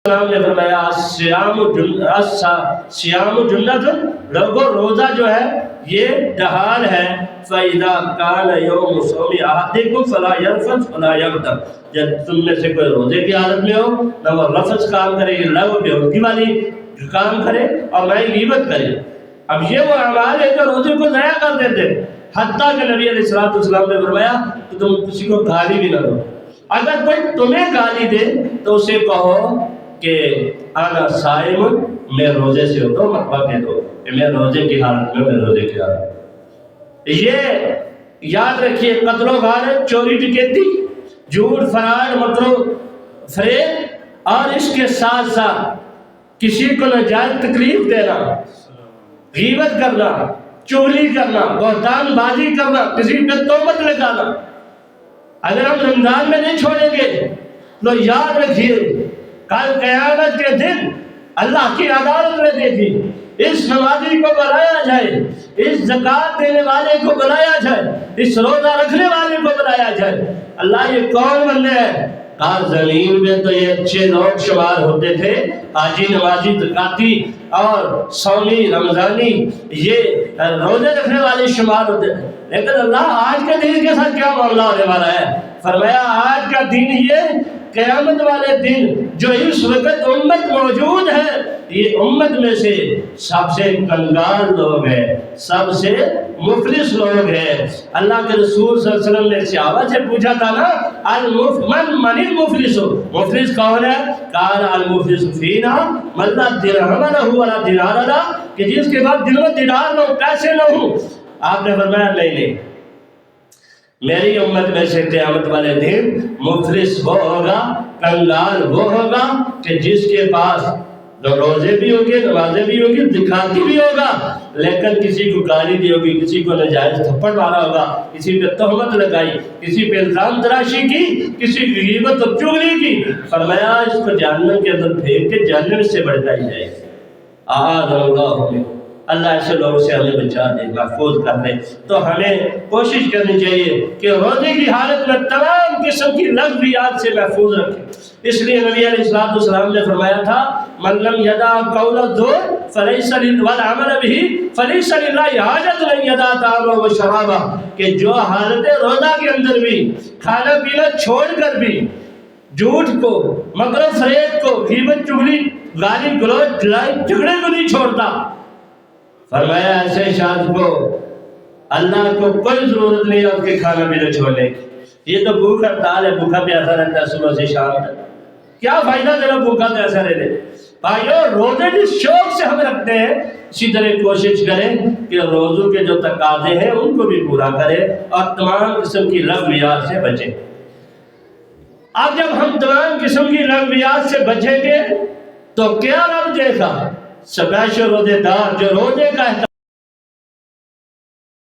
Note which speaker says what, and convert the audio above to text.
Speaker 1: السلام نے فرمایا سیام جنت، لوگوں روزہ جو ہے یہ ڈھال ہے. فَإِذَا كَانَ يَوْمُ صَوْمِ أَحَدِكُمْ فَلَا يَرْفَثْ وَلَا يَغْتَبْ. جب تم میں سے کوئی روزے کی حالت میں ہو نہ وہ رفث کام کرے، لغو بیہودگی والی کام کرے اور نہ ہی غیبت کرے. اب یہ وہ اعمال ہے جو روزے کو ضائع کر دیتے، حتیٰ کہ نبی علیہ السلام نے فرمایا کہ تم کسی کو گالی بھی نہ دو. اگر کوئی تمہیں گالی دے تو اسے کہو کہ انا صائم، میں روزے سے ہو، تو مطلب دے دو کہ میں روزے کی حالت میں روزے کی حالت. یہ یاد رکھیے، قتل و غارت، چوری ڈکیتی، جھوٹ فراڈ، مکر و فریب، اور اس کے ساتھ ساتھ کسی کو ناجائز تکلیف دینا، غیبت کرنا، چغلی کرنا، بہتان بازی کرنا، کسی پہ تہمت لگانا، اگر ہم رمضان میں نہیں چھوڑیں گے تو یاد رکھیے کل قیامت کے دن اللہ کی عدالت میں دیکھی اس نمازی کو بلایا جائے، اس زکوٰۃ دینے والے کو بلایا جائے، اس روزہ رکھنے والے کو بلایا جائے. اللہ یہ کون بندے ہیں؟ کہا زمین میں تو یہ اچھے لوگ شمار ہوتے تھے، حاجی، نمازی، زکاتی اور صومی، رمضانی، یہ روزے رکھنے والے شمار ہوتے تھے. لیکن اللہ آج کے دن کے ساتھ کیا معاملہ ہونے والا ہے؟ فرمایا آج کا دن یہ قیامت والے دن جو اس وقت امت موجود ہے، یہ امت میں سے سب سے کنگال لوگ ہیں، سب سے مفلس لوگ ہیں. اللہ کے رسول صلی اللہ علیہ وسلم نے صحابہ سے پوچھا تھا نا، من المفلس، مفلس کون ہے؟ قال المفلس فینا من لا درہم لہ ولا دینار لہ، کہ جس کے بعد دل میں دینار نہ ہو، پیسے نہ ہو. آپ نے فرمایا نہیں، میری امت میں سے قیامت والے دن مفلس وہ ہوگا، کنگال وہ ہوگا کہ جس کے پاس روزے بھی ہوں گے، نمازیں بھی ہوں گی، زکات بھی ہوگا، لیکن کسی کو گالی دی ہوگی، کسی کو ناجائز تھپڑ مارا ہوگا، کسی پہ تہمت لگائی، کسی پہ الزام تراشی کی، کسی کی غیبت اور چغلی کی. فرمایا اس کو جہنم کے اندر پھینک کے جہنم سے بڑھائی جائے. اعاذ اللہ منہ. اللہ ایسے لوگوں سے ہمیں بچا دے، محفوظ کر دے. تو ہمیں کوشش کرنی چاہیے کہ روزے کی حالت میں تمام قسم کی لغویات سے محفوظ رکھیں. اس لیے نبی علیہ السلام نے فرمایا تھا من لم یدع قول الزور فلیس والعمل به فلیس للہ حاجۃ ان یدع طعامہ و شرابہ، کہ جو حالت روزہ کے اندر بھی کھانا پینا چھوڑ کر بھی جھوٹ کو، مکر و فریب کو، غیبت، چغلی، گالی گلوچ، لڑائی جھگڑے کو نہیں چھوڑتا، فرمایا ایسے شخص کو اللہ کو کوئی ضرورت نہیں ہے اس کے کھانا پینا چھوڑنے کی. یہ تو بھوک ہڑتال ہے، بھوکا پیاسا رہتا ہے صبح سے شام تک. کیا فائدہ تیرا بھوکا پیاسا رہنے؟ بھائیو روزے جس شوق سے ہم رکھتے ہیں، اسی طرح کوشش کریں کہ روزوں کے جو تقاضے ہیں ان کو بھی پورا کریں اور تمام قسم کی لغویات سے بچیں. اب جب ہم تمام قسم کی لغویات سے بچیں گے تو کیا رب دے گا؟ سبائش روزے دار جو روزے کا